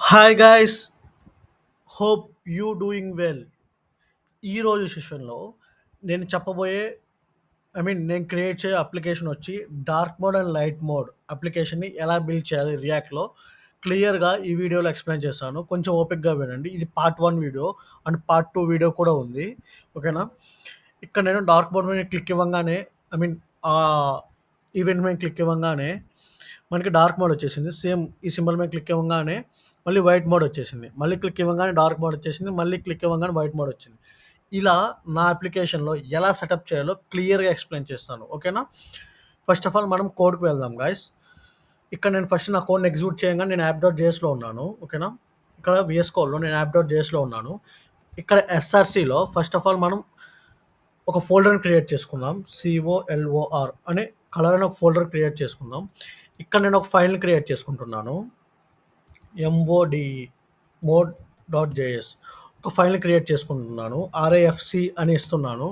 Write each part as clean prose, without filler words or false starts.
Hi guys, hope you doing well. ఈరోజు సెషన్లో నేను చెప్పబోయే నేను క్రియేట్ చేయే అప్లికేషన్ వచ్చి dark mode and light mode అప్లికేషన్ని ఎలా బిల్డ్ చేయాలి రియాక్ట్లో క్లియర్గా ఈ వీడియోలో ఎక్స్ప్లెయిన్ చేస్తాను. కొంచెం ఓపిక్గా వినండి. ఇది part 1 video and part 2 video కూడా ఉంది. ఓకేనా? ఇక్కడ నేను డార్క్ మోడ్ మీద క్లిక్ ఇవ్వంగానే ఐ మీన్ ఆ ఈవెంట్ మీద క్లిక్ ఇవ్వంగానే మనకి డార్క్ మోడ్ వచ్చేసింది. సేమ్ ఈ సింబల్ మీద క్లిక్ ఇవ్వంగానే మళ్ళీ వైట్ మోడ్ వచ్చేసింది. మళ్ళీ క్లిక్ ఇవ్వంగానే డార్క్ మోడ్ వచ్చేసింది. మళ్ళీ క్లిక్ ఇవ్వంగానే వైట్ మోడ్ వచ్చింది. ఇలా నా అప్లికేషన్‌లో ఎలా సెటప్ చేయాలో క్లియర్‌గా ఎక్స్‌ప్లెయిన్ చేస్తాను. ఓకేనా? ఫస్ట్ ఆఫ్ ఆల్ మనం కోడ్‌కి వెళ్దాం గైస్. ఇక్కడ నేను ఫస్ట్ నా కోడ్‌ని ఎగ్జిక్యూట్ చేయంగానే నేను యాప్ డాట్ జేఎస్‌లో ఉన్నాను. ఓకేనా? ఇక్కడ వీఎస్ కోడ్‌లో నేను యాప్ డాట్ జేఎస్‌లో ఉన్నాను. ఇక్కడ ఎస్ఆర్‌సిలో ఫస్ట్ ఆఫ్ ఆల్ మనం ఒక ఫోల్డర్‌ని క్రియేట్ చేసుకుందాం. COLOR అనే కలర్ అనే ఒక ఫోల్డర్ క్రియేట్ చేసుకుందాం. ఇక్కడ నేను ఒక ఫైల్‌ని క్రియేట్ చేసుకుంటున్నాను. MODE mode.js ఒక ఫైల్‌ని క్రియేట్ చేసుకుంటున్నాను. RAFC అని ఇస్తున్నాను.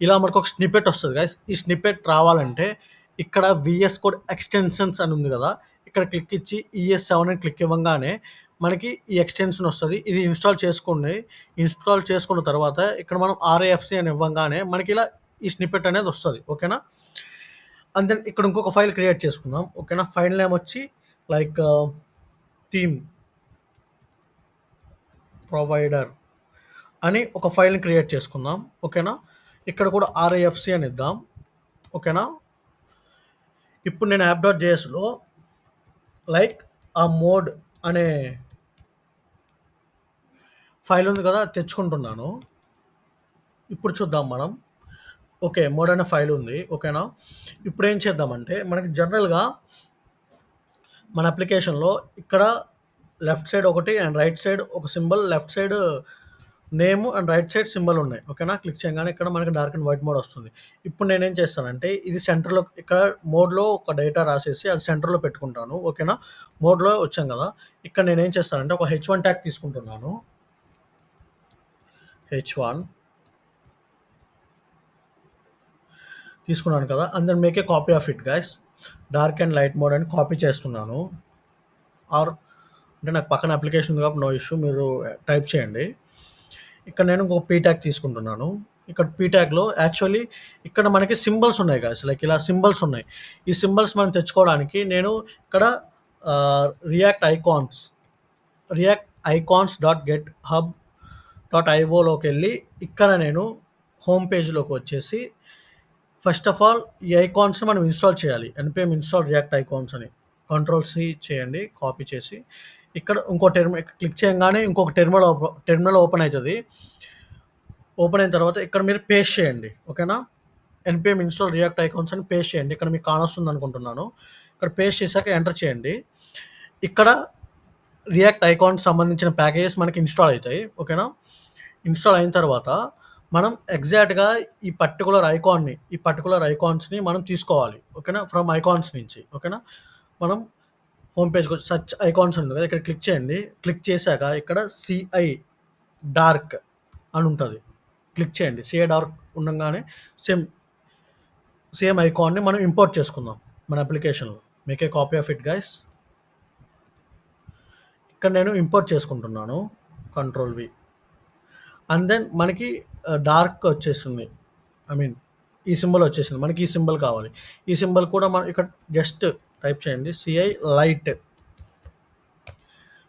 ఇలా మనకు ఒక స్నిప్పెట్ వస్తది గైస్. ఈ స్నిప్పెట్ రావాలంటే ఇక్కడ వీఎస్ కోడ్ ఎక్స్‌టెన్షన్స్ అని ఉంది కదా! ఇక్కడ క్లిక్ ఇచ్చి ES7 అని క్లిక్ ఇవ్వంగానే మనకి ఈ ఎక్స్‌టెన్షన్ వస్తది. ఇది ఇన్‌స్టాల్ చేసుకోండి. ఇన్‌స్టాల్ చేసుకున్న తర్వాత ఇక్కడ మనం RAFC అని ఇవ్వంగానే మనకి ఇలా ఈ స్నిప్పెట్ అనేది వస్తది. ఓకేనా? అండ్ దెన్ ఇక్కడ ఇంకొక ఫైల్ క్రియేట్ చేసుకుందాం. ఓకేనా? ఫైల్ నేమ్ వచ్చి లైక్ థీమ్ ప్రొవైడర్ అని ఒక ఫైల్‌ని క్రియేట్ చేసుకుందాం. ఓకేనా? ఇక్కడ కూడా RAFC అని ఇద్దాం. ఓకేనా? ఇప్పుడు నేను యాప్ డాట్ జేఎస్‌లో లైక్ ఆ మోడ్ అనే ఫైల్ ఉంది కదా! అది తెచ్చుకుంటున్నాను. ఇప్పుడు చూద్దాం మనం. ఓకే. మోడ్ అనే ఫైల్ ఉంది. ఓకేనా? ఇప్పుడు ఏం చేద్దామంటే మనకి జనరల్‌గా మన అప్లికేషన్‌లో ఇక్కడ లెఫ్ట్ సైడ్ ఒకటి అండ్ రైట్ సైడ్ ఒక symbol, left side name and right side symbol ఉన్నాయి. ఓకేనా? క్లిక్ చేయగానే ఇక్కడ మనకి డార్క్ అండ్ వైట్ మోడ్ వస్తుంది. ఇప్పుడు నేనేం చేస్తానంటే ఇది సెంటర్‌లో ఇక్కడ మోడ్‌లో ఒక డేటా రాసేసి అది సెంటర్‌లో పెట్టుకుంటాను. ఓకేనా? మోడ్‌లో వచ్చాం కదా! ఇక్కడ నేనేం చేస్తానంటే ఒక H1 ట్యాగ్ తీసుకుంటున్నాను. H1 తీసుకున్నాను కదా! And then make a copy of it guys. Dark and light mode అని కాపీ చేస్తున్నాను. ఆర్ అంటే నాకు పక్కన అప్లికేషన్ ఉంది కాబట్టి నో ఇష్యూ. మీరు టైప్ చేయండి. ఇక్కడ నేను ఇంకొక పీ ట్యాగ్ తీసుకుంటున్నాను. ఇక్కడ పీ ట్యాగ్‌లో యాక్చువల్లీ ఇక్కడ మనకి సింబల్స్ ఉన్నాయి గైస్. లైక్ ఇలా సింబల్స్ ఉన్నాయి. ఈ సింబల్స్ మనం తెచ్చుకోవడానికి నేను ఇక్కడ React icons dot GitHub dot ఐఓలోకెళ్ళి ఇక్కడ నేను హోమ్ పేజ్‌లోకి వచ్చేసి ఫస్ట్ ఆఫ్ ఆల్ ఈ ఐకాన్స్‌ని మనం ఇన్‌స్టాల్ చేయాలి. npm ఇన్‌స్టాల్ రియాక్ట్ ఐకాన్స్ అని కంట్రోల్-C చేయండి. కాపీ చేసి ఇక్కడ ఇంకో క్లిక్ చేయంగానే ఇంకొక టెర్మినల్ ఓపెన్ అయితది. ఓపెన్ అయిన తర్వాత ఇక్కడ మీరు పేస్ట్ చేయండి. ఓకేనా? npm ఇన్‌స్టాల్ రియాక్ట్ ఐకాన్స్ అని పేస్ట్ చేయండి. ఇక్కడ మీకు కానొస్తుంది అనుకుంటున్నాను. ఇక్కడ పేస్ట్ చేశాక ఎంటర్ చేయండి. ఇక్కడ రియాక్ట్ ఐకాన్స్ సంబంధించిన ప్యాకేజెస్ మనకి ఇన్‌స్టాల్ అయితాయి. ఓకేనా? ఇన్‌స్టాల్ అయిన తర్వాత మనం ఎగ్జాక్ట్‌గా ఈ పర్టిక్యులర్ ఐకాన్స్‌ని మనం తీసుకోవాలి. ఓకేనా? ఫ్రమ్ ఐకాన్స్ నుంచి. ఓకేనా? మనం హోమ్ పేజ్‌కి వచ్చి సెర్చ్ ఐకాన్స్ ఉంది కదా! ఇక్కడ క్లిక్ చేయండి. క్లిక్ చేశాక ఇక్కడ CI డార్క్ అని ఉంటది. క్లిక్ చేయండి. CI డార్క్ ఉండంగానే సేమ్ ఐకాన్‌ని మనం ఇంపోర్ట్ చేసుకుందాం మన అప్లికేషన్‌లో. Make a copy of it guys. ఇక్కడ నేను ఇంపోర్ట్ చేసుకుంటున్నాను. కంట్రోల్-V. అండ్ దెన్ మనకి డార్క్ వచ్చేసింది. ఈ సింబల్ వచ్చేసింది. మనకి ఈ సింబల్ కావాలి. ఈ సింబల్ కూడా మనం ఇక్కడ జస్ట్ టైప్ చేయండి. CI లైట్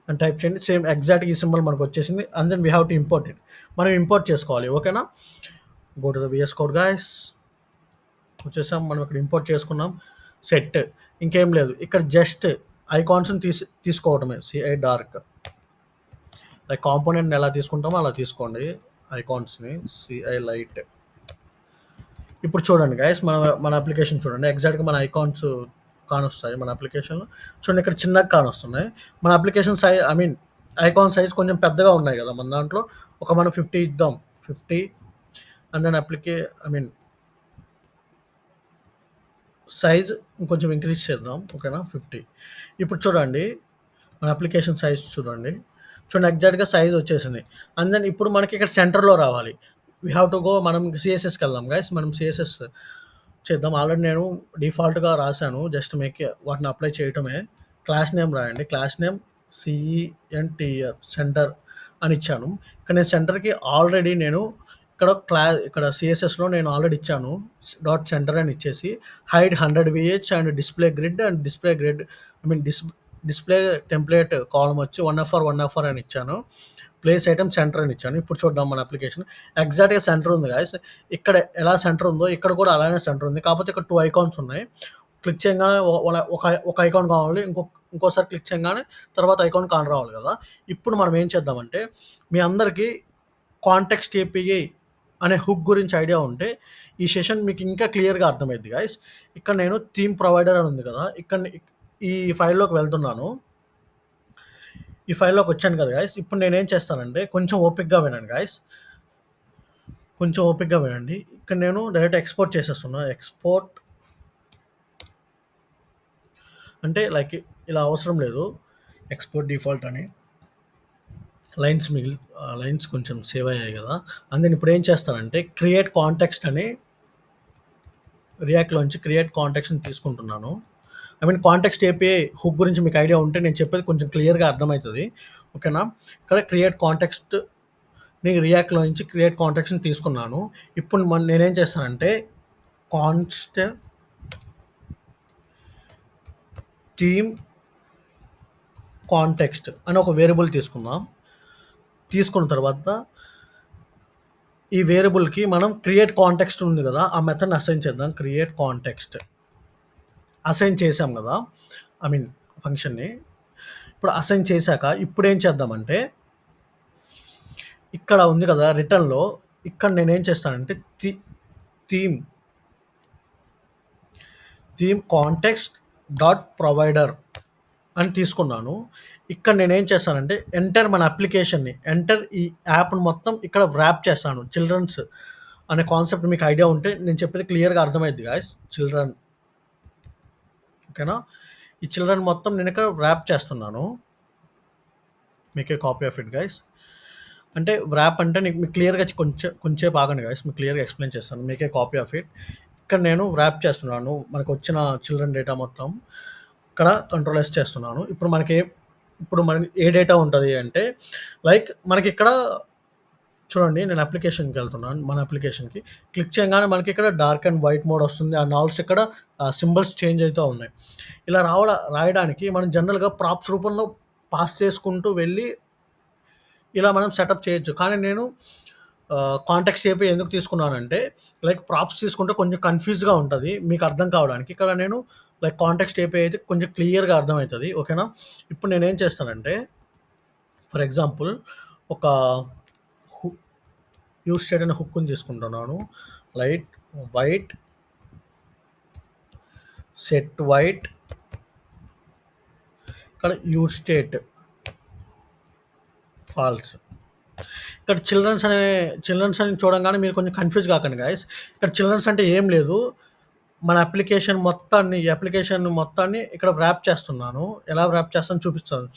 అని టైప్ చేయండి. సేమ్ ఎగ్జాక్ట్‌గా ఈ సింబల్ మనకు వచ్చేసింది. And then we have to import it. మనం ఇంపోర్ట్ చేసుకోవాలి. ఓకేనా? Go to the VS code guys. వచ్చేసాం. మనం ఇక్కడ ఇంపోర్ట్ చేసుకున్నాం. సెట్. ఇంకేం లేదు. ఇక్కడ జస్ట్ ఐకాన్స్‌ని తీసుకోవటమే. CI dark. లైక్ కాంపోనెంట్‌ని ఎలా తీసుకుంటామో అలా తీసుకోండి ఐకాన్స్‌ని. CI light. ఇప్పుడు చూడండి గైస్ మన అప్లికేషన్ చూడండి. ఎగ్జాక్ట్‌గా మన ఐకాన్స్ కానొస్తాయి మన అప్లికేషన్‌లో. చూడండి ఇక్కడ చిన్నగా కానొస్తున్నాయి. మన అప్లికేషన్ ఐకాన్ సైజ్ కొంచెం పెద్దగా ఉన్నాయి కదా! మన దాంట్లో ఒక మనం 50 ఇద్దాం. 50 అండ్ దెన్ సైజ్ ఇంకొంచెం ఇంక్రీజ్ చేద్దాం. ఓకేనా? 50. ఇప్పుడు చూడండి మన అప్లికేషన్ సైజ్ చూడండి. చూడండి ఎగ్జాక్ట్‌గా సైజ్ వచ్చేసింది. అండ్ దెన్ ఇప్పుడు మనకి ఇక్కడ సెంటర్‌లో రావాలి. వీ హావ్ టు గో మనం CSS‌కి వెళ్దాం గైస్. మనం CSS చేద్దాం. ఆల్రెడీ నేను డిఫాల్ట్‌గా రాసాను. జస్ట్ వాటిని అప్లై చేయటమే. క్లాస్ నేమ్ రాయండి. క్లాస్ నేమ్ CENTR సెంటర్ అని ఇచ్చాను. ఇక్కడ నేను సెంటర్‌కి ఆల్రెడీ నేను ఇక్కడ CSS‌లో నేను ఆల్రెడీ ఇచ్చాను. డాట్ సెంటర్ అని ఇచ్చేసి hide 100 VH and display grid and display grid eye mean display template column వచ్చి 1FR అని ఇచ్చాను. ప్లేస్ ఐటెమ్ సెంటర్ అని ఇచ్చాను. ఇప్పుడు చూద్దాం మన అప్లికేషన్. ఎగ్జాక్ట్‌గా సెంటర్ ఉంది గాయ్స్. ఇక్కడ ఎలా సెంటర్ ఉందో ఇక్కడ కూడా అలానే సెంటర్ ఉంది. కాకపోతే ఇక్కడ 2 ఐకాన్స్ ఉన్నాయి. క్లిక్ చేయంగానే ఒక ఐకాన్ కావాలి. ఇంకోసారి క్లిక్ చేయంగానే తర్వాత ఐకాన్ కాన్ రావాలి కదా! ఇప్పుడు మనం ఏం చేద్దామంటే మీ అందరికీ కాంటెక్స్ట్ API అనే హుక్ గురించి ఐడియా ఉంటే ఈ సెషన్ మీకు ఇంకా క్లియర్‌గా అర్థమైద్ది గాయ్స్. ఇక్కడ నేను థీమ్ ప్రొవైడర్ అని ఉంది కదా! ఈ ఫైల్‌లోకి వెళ్తున్నాను. ఈ ఫైల్‌లోకి వచ్చాను కదా గాయ్స్. ఇప్పుడు నేనేం చేస్తానంటే కొంచెం ఓపికగా వినండి గాయ్స్. కొంచెం ఓపికగా వినండి. ఇక్కడ నేను డైరెక్ట్ ఎక్స్‌పోర్ట్ చేసేస్తున్నా. ఎక్స్‌పోర్ట్ అంటే లైక్ ఇలా అవసరం లేదు. ఎక్స్‌పోర్ట్ డిఫాల్ట్ అని లైన్స్ కొంచెం సేవ్ అయ్యాయి కదా! అందుకని ఇప్పుడు ఏం చేస్తానంటే క్రియేట్ కాంటెక్స్ట్ అని రియాక్ట్‌లోంచి క్రియేట్ కాంటెక్స్ట్‌ని తీసుకుంటున్నాను. I mean context API hook గురించి మీకు ఐడియా ఉంటే నేను చెప్పేది కొంచెం క్లియర్‌గా అర్థమవుతది. ఓకేనా? ఇక్కడ క్రియేట్ కాంటెక్స్ట్ నేను రియాక్ట్‌లో నుంచి క్రియేట్ కాంటెక్స్ట్‌ని తీసుకున్నాను. ఇప్పుడు నేనేం చేస్తానంటే కాన్స్ట్ థీమ్ కాంటెక్స్ట్ అని ఒక వేరియబుల్ తీసుకుందాం. తీసుకున్న తర్వాత ఈ వేరియబుల్‌కి మనం క్రియేట్ కాంటెక్స్ట్ ఉంది కదా! ఆ మెథడ్‌ని అసైన్ చేద్దాం. క్రియేట్ కాంటెక్స్ట్ అసైన్ చేసాం కదా! ఐ మీన్ ఫంక్షన్‌ని. ఇప్పుడు అసైన్ చేశాక ఇప్పుడేం చేద్దామంటే ఇక్కడ ఉంది కదా! రిటర్న్‌లో ఇక్కడ నేనేం చేస్తానంటే థీమ్ కాంటెక్స్ట్ డాట్ ప్రొవైడర్ అని తీసుకున్నాను. ఇక్కడ నేనేం చేస్తానంటే ఎంటర్ మన అప్లికేషన్‌ని ఈ యాప్‌ని మొత్తం ఇక్కడ వ్రాప్ చేస్తాను. చిల్డ్రన్స్ అనే కాన్సెప్ట్ మీకు ఐడియా ఉంటే నేను చెప్పేది క్లియర్‌గా అర్థమైద్ది గాయ్స్. చిల్డ్రన్ ఓకేనా? ఈ చిల్డ్రన్ మొత్తం నేను ఇక్కడ వ్రాప్ చేస్తున్నాను. Make a copy of it guys. అంటే వ్రాప్ అంటే మీకు క్లియర్‌గా కొంచెంసేపు ఆగండి గైస్. మీకు క్లియర్‌గా ఎక్స్‌ప్లెయిన్ చేస్తాను. Make a copy of it. ఇక్కడ నేను వ్రాప్ చేస్తున్నాను. మనకు వచ్చిన చిల్డ్రన్ డేటా మొత్తం ఇక్కడ కంట్రోల్ S చేస్తున్నాను. ఇప్పుడు మనకి ఏ డేటా ఉంటది అంటే లైక్ మనకిక్కడ చూడండి నేను అప్లికేషన్‌కి వెళ్తున్నాను. మన అప్లికేషన్‌కి క్లిక్ చేయంగానే మనకి ఇక్కడ డార్క్ అండ్ వైట్ మోడ్ వస్తుంది. అండ్ ఆల్సో ఇక్కడ సింబల్స్ చేంజ్ అవుతా ఉన్నాయి. ఇలా రాయడానికి మనం జనరల్‌గా ప్రాప్స్ రూపంలో పాస్ చేసుకుంటూ వెళ్ళి ఇలా మనం సెటప్ చేయొచ్చు. కానీ నేను కాంటెక్స్ట్ API ఎందుకు తీసుకున్నానంటే లైక్ ప్రాప్స్ తీసుకుంటే కొంచెం కన్‌ఫ్యూజ్‌గా ఉంటది. మీకు అర్థం కావడానికి. ఇక్కడ నేను లైక్ కాంటెక్స్ట్ API అయితే కొంచెం క్లియర్‌గా అర్థమవుతది. ఓకేనా? ఇప్పుడు నేనేం చేస్తానంటే ఫర్ ఎగ్జాంపుల్ ఒక యూజ్ స్టేట్ అనే హుక్‌ని తీసుకుంటున్నాను. వైట్ సెట్ వైట్ ఇక్కడ యూజ్ స్టేట్ ఫాల్స్. ఇక్కడ చిల్డ్రన్స్ అని చూడంగానే మీరు కొంచెం కన్‌ఫ్యూజ్ కాకండి గైస్. ఇక్కడ చిల్డ్రన్స్ అంటే ఏం లేదు. మన అప్లికేషన్ మొత్తాన్ని ఇక్కడ వ్రాప్ చేస్తున్నాను. ఎలా వ్రాప్ చేస్తానో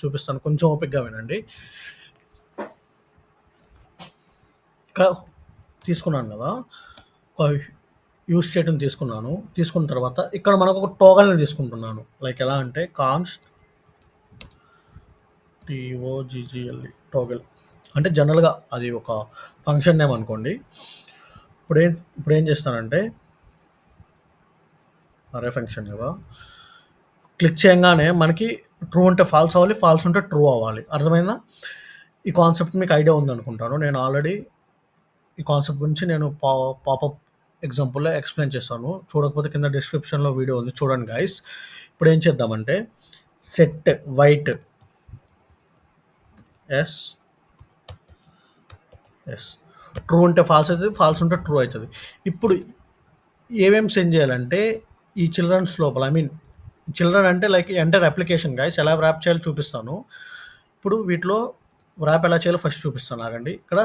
చూపిస్తాను. కొంచెం ఓపికగా వినండి. ఇక్కడ తీసుకున్నాను కదా! ఒక యూజ్ స్టేట్‌ని తీసుకున్నాను. తీసుకున్న తర్వాత ఇక్కడ మనకు ఒక టోగల్‌ని తీసుకుంటున్నాను. లైక్ ఎలా అంటే కాన్స్ట్ TOGGLE టోగల్ అంటే జనరల్‌గా అది ఒక ఫంక్షన్ నేమ్ అనుకోండి. ఇప్పుడేం చేస్తానంటే అరే ఫంక్షన్ కదా! క్లిక్ చేయంగానే మనకి ట్రూ ఉంటే ఫాల్స్ అవ్వాలి. ఫాల్స్ ఉంటే ట్రూ అవ్వాలి. అర్థమైందా? ఈ కాన్సెప్ట్ మీకు ఐడియా ఉందనుకుంటాను. నేను ఆల్రెడీ ఈ కాన్సెప్ట్ గురించి నేను పాపప్ ఎగ్జాంపుల్‌లో ఎక్స్‌ప్లెయిన్ చేస్తాను. చూడకపోతే కింద డిస్క్రిప్షన్‌లో వీడియో ఉంది. చూడండి గైస్. ఇప్పుడేం చేద్దామంటే సెట్ వైట్ ఎస్ ట్రూ ఉంటే ఫాల్స్ అవుతది. ఫాల్స్ ఉంటే ట్రూ అవుతది. ఇప్పుడు ఏమేమి సెండ్ చేయాలంటే ఈ చిల్డ్రన్స్ లోపల ఐ మీన్ చిల్డ్రన్ అంటే లైక్ ఎంటర్ అప్లికేషన్ గైస్. ఎలా వ్రాప్ చేయాలో చూపిస్తాను. ఇప్పుడు వీటిలో వ్రాప్ ఎలా చేయాలో ఫస్ట్ చూపిస్తాను ఆగండి. ఇక్కడ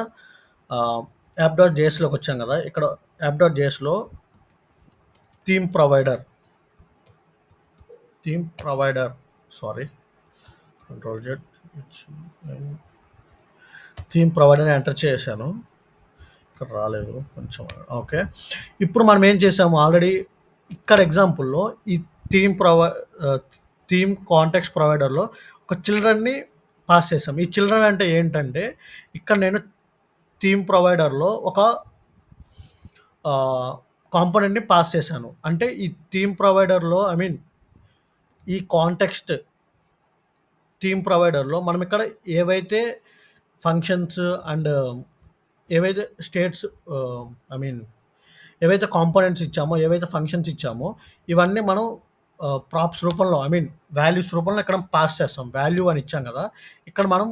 యాప్.js లోకి వచ్చాం కదా! ఇక్కడ యాప్.js లో theme provider sorry control Z theme provider enter చేశాను. ఇక్కడ రాలేదు కొంచెం ఓకే. ఇప్పుడు మనం ఏం చేసాము ఆల్రెడీ ఇక్కడ ఎగ్జాంపుల్‌లో ఈ థీమ్ కాంటెక్స్ట్ ప్రొవైడర్‌లో ఒక చిల్డ్రన్‌ని పాస్ చేసాం. ఈ చిల్డ్రన్ అంటే ఏంటంటే, ఇక్కడ నేను థీమ్ ప్రొవైడర్‌లో ఒక కాంపోనెంట్‌ని పాస్ చేశాను. అంటే ఈ థీమ్ ప్రొవైడర్‌లో ఈ కాంటెక్స్ట్ థీమ్ ప్రొవైడర్‌లో మనం ఇక్కడ ఏవైతే ఫంక్షన్స్ అండ్ ఏవైతే స్టేట్స్ ఆహ్, ఐ మీన్ ఏవైతే కాంపోనెంట్స్ ఇచ్చామో, ఏవైతే ఫంక్షన్స్ ఇచ్చామో, ఇవన్నీ మనం ప్రాప్స్ రూపంలో వాల్యూస్ రూపంలో ఇక్కడ పాస్ చేస్తాం. వాల్యూ అని ఇచ్చాం కదా! ఇక్కడ మనం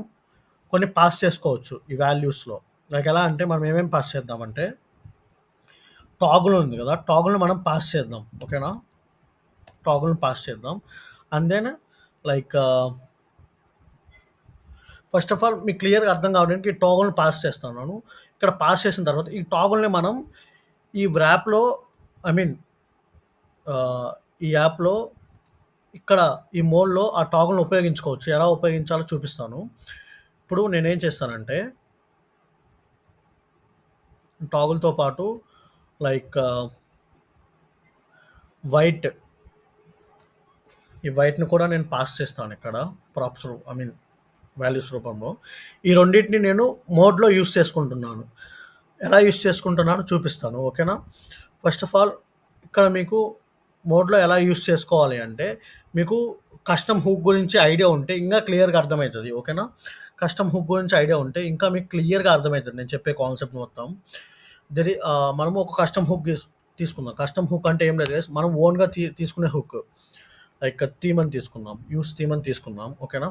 కొన్ని పాస్ చేసుకోవచ్చు ఈ వాల్యూస్‌లో. లైక్ ఎలా అంటే మనం ఏమేమి పాస్ చేద్దామంటే, టాగుల్ ఉంది కదా! టాగుల్‌ని మనం పాస్ చేద్దాం. ఓకేనా? టాగుల్‌ని పాస్ చేద్దాం. And then like first of all మీకు క్లియర్‌గా అర్థం కావడానికి ఈ టాగుల్‌ని పాస్ చేస్తున్నాను. ఇక్కడ పాస్ చేసిన తర్వాత ఈ టాగుల్‌ని మనం ఈ వ్రాప్‌లో ఐ మీన్ ఆహ్, ఈ యాప్‌లో ఇక్కడ ఈ మోడ్‌లో ఆ టాగుల్‌ని ఉపయోగించుకోవచ్చు. ఎలా ఉపయోగించాలో చూపిస్తాను. ఇప్పుడు నేనేం చేస్తానంటే, టాగుల్‌తో పాటు లైక్ వైట్ ఈ వైట్‌ని కూడా నేను పాస్ చేస్తాను ఇక్కడ. ప్రాప్స్ వాల్యూస్ రూపంలో. ఈ రెండిటిని నేను మోడ్‌లో యూజ్ చేసుకుంటున్నాను. ఎలా యూజ్ చేసుకుంటున్నానో చూపిస్తాను. ఓకేనా? ఫస్ట్ ఆఫ్ ఆల్ ఇక్కడ మీకు మోడ్‌లో ఎలా యూజ్ చేసుకోవాలి అంటే, మీకు కస్టమ్ హుక్ గురించి ఐడియా ఉంటే ఇంకా క్లియర్‌గా అర్థమైతది. ఓకేనా? కస్టమ్ హుక్ గురించి ఐడియా ఉంటే ఇంకా మీకు క్లియర్‌గా అర్థమైతది నేను చెప్పే కాన్సెప్ట్ మొత్తం. మనము ఒక కస్టమ్ హుక్ తీసుకుందాం. కస్టమ్ హుక్ అంటే ఏం లేదు గైస్. మనం ఓన్‌గా తీసుకునే హుక్. లైక్ థీమ్ అని తీసుకుందాం. యూజ్ థీమ్ అని తీసుకుందాం. ఓకేనా?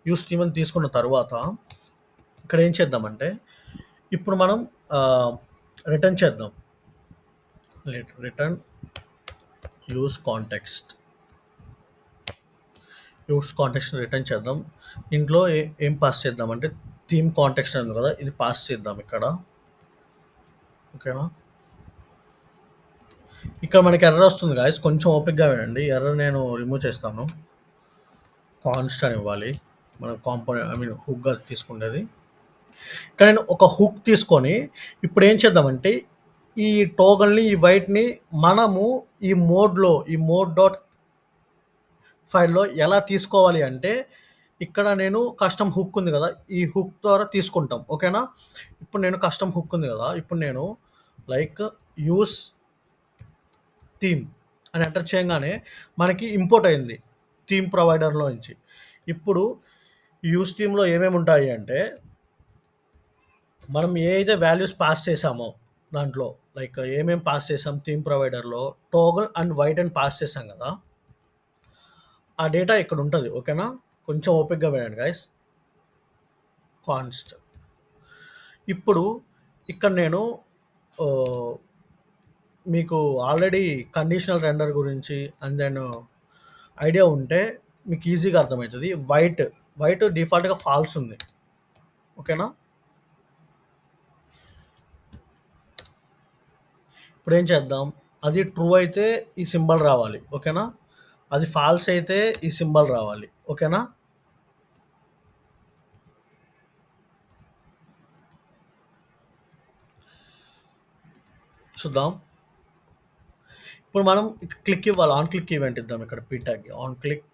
యూజ్ థీమ్ అని తీసుకున్న తర్వాత ఇక్కడ ఏం చేద్దామంటే, ఇప్పుడు మనం రిటర్న్ చేద్దాం. Return use context. యూజ్ కాంటెక్స్ట్‌ని రిటర్న్ చేద్దాం. ఇంట్లో ఏం పాస్ చేద్దామంటే, థీమ్ కాంటెక్స్ట్ అని ఉంది కదా! ఇది పాస్ చేద్దాం ఇక్కడ. ఓకేనా? ఇక్కడ మనకి ఎర్రర్ వస్తుంది గాయ్స్. కొంచెం ఓపికగా వినండి. ఎర్రర్ నేను రిమూవ్ చేస్తాను. కాన్స్ట్ అని ఇవ్వాలి. మనం హుక్‌గా తీసుకునేది. ఇక్కడ నేను ఒక హుక్ తీసుకొని ఇప్పుడు ఏం చేద్దామంటే, ఈ టోగల్‌ని, ఈ వైట్‌ని మనము ఈ మోడ్ డాట్ ఫైల్‌లో ఎలా తీసుకోవాలి అంటే, ఇక్కడ నేను కస్టమ్ హుక్ ఉంది కదా! ఈ హుక్ ద్వారా తీసుకుంటాం. ఓకేనా? ఇప్పుడు నేను కస్టమ్ హుక్ ఉంది కదా! ఇప్పుడు నేను లైక్ యూజ్ థీమ్ అని ఎంటర్ చేయంగానే మనకి ఇంపోర్ట్ అయింది థీమ్ ప్రొవైడర్‌లో నుంచి. ఇప్పుడు యూజ్ థీమ్‌లో ఏమేమి ఉంటాయి అంటే, మనం ఏ అయితే వాల్యూస్ పాస్ చేసామో దాంట్లో లైక్ ఏమేం పాస్ చేసాం థీమ్ ప్రొవైడర్‌లో టోగుల్ అండ్ వైట్ అని పాస్ చేసాం కదా! ఆ డేటా ఇక్కడ ఉంటది. ఓకేనా? కొంచెం ఓపికగా వినండి గైస్. కాన్స్ట్. ఇప్పుడు ఇక్కడ నేను ఆహ్, మీకు ఆల్రెడీ కండిషనల్ రెండర్ గురించి అండ్ దెన్ ఐడియా ఉంటే మీకు ఈజీగా అర్థమైతది. వైట్ డిఫాల్ట్‌గా ఫాల్స్ ఉంది. ఓకేనా? ఇప్పుడేం చేద్దాం? అది ట్రూ అయితే ఈ సింబల్ రావాలి. ఓకేనా? అది ఫాల్స్ అయితే ఈ సింబల్ రావాలి. ఓకేనా? చూద్దాం. ఇప్పుడు మనం క్లిక్ ఇవ్వాలి. ఆన్ క్లిక్ ఈవెంట్ ఇద్దాం ఇక్కడ పీ ట్యాగ్‌కి. On click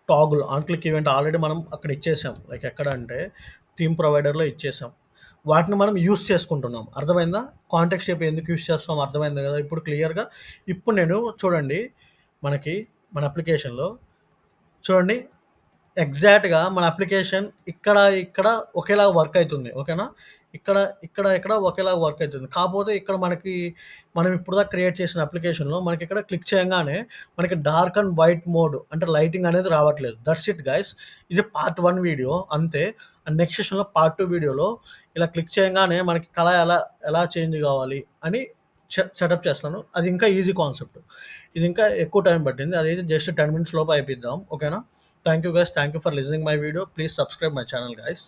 toggle on click event already మనం అక్కడ ఇచ్చేసాం. లైక్ ఎక్కడ అంటే థీమ్ ప్రొవైడర్‌లో ఇచ్చేసాం. వాటిని మనం యూజ్ చేసుకుంటున్నాం. అర్థమైందా? కాంటెక్స్ట్ టైప్ ఎందుకు యూజ్ చేస్తాం అర్థమైంది కదా! ఇప్పుడు క్లియర్‌గా. ఇప్పుడు నేను చూడండి మనకి మన అప్లికేషన్‌లో చూడండి ఎగ్జాక్ట్‌గా మన అప్లికేషన్ ఇక్కడ ఒకేలాగా వర్క్ అయితుంది. ఓకేనా? ఇక్కడ ఒకేలాగా వర్క్ అయితుంది. కాపోతే ఇక్కడ మనం ఇప్పటిదాకా క్రియేట్ చేసిన అప్లికేషన్‌లో మనకిక్కడ క్లిక్ చేయంగానే మనకి డార్క్ అండ్ వైట్ మోడ్ అంటే లైటింగ్ అనేది రావట్లేదు. That's it guys. ఇది పార్ట్ 1 వీడియో అంతే. అండ్ నెక్స్ట్ సెషన్‌లో పార్ట్ 2 వీడియోలో ఇలా క్లిక్ చేయంగానే మనకి కళ ఎలా చేంజ్ కావాలి అని సెటప్ చేస్తాను. అది ఇంకా ఈజీ కాన్సెప్ట్. ఇది ఇంకా ఎక్కువ టైం పట్టింది. అదైతే జస్ట్ 10 మినిట్స్ లోపు అయిపిద్దాం. ఓకేనా? Thank you guys. Thank you for listening my video. Please subscribe my channel guys.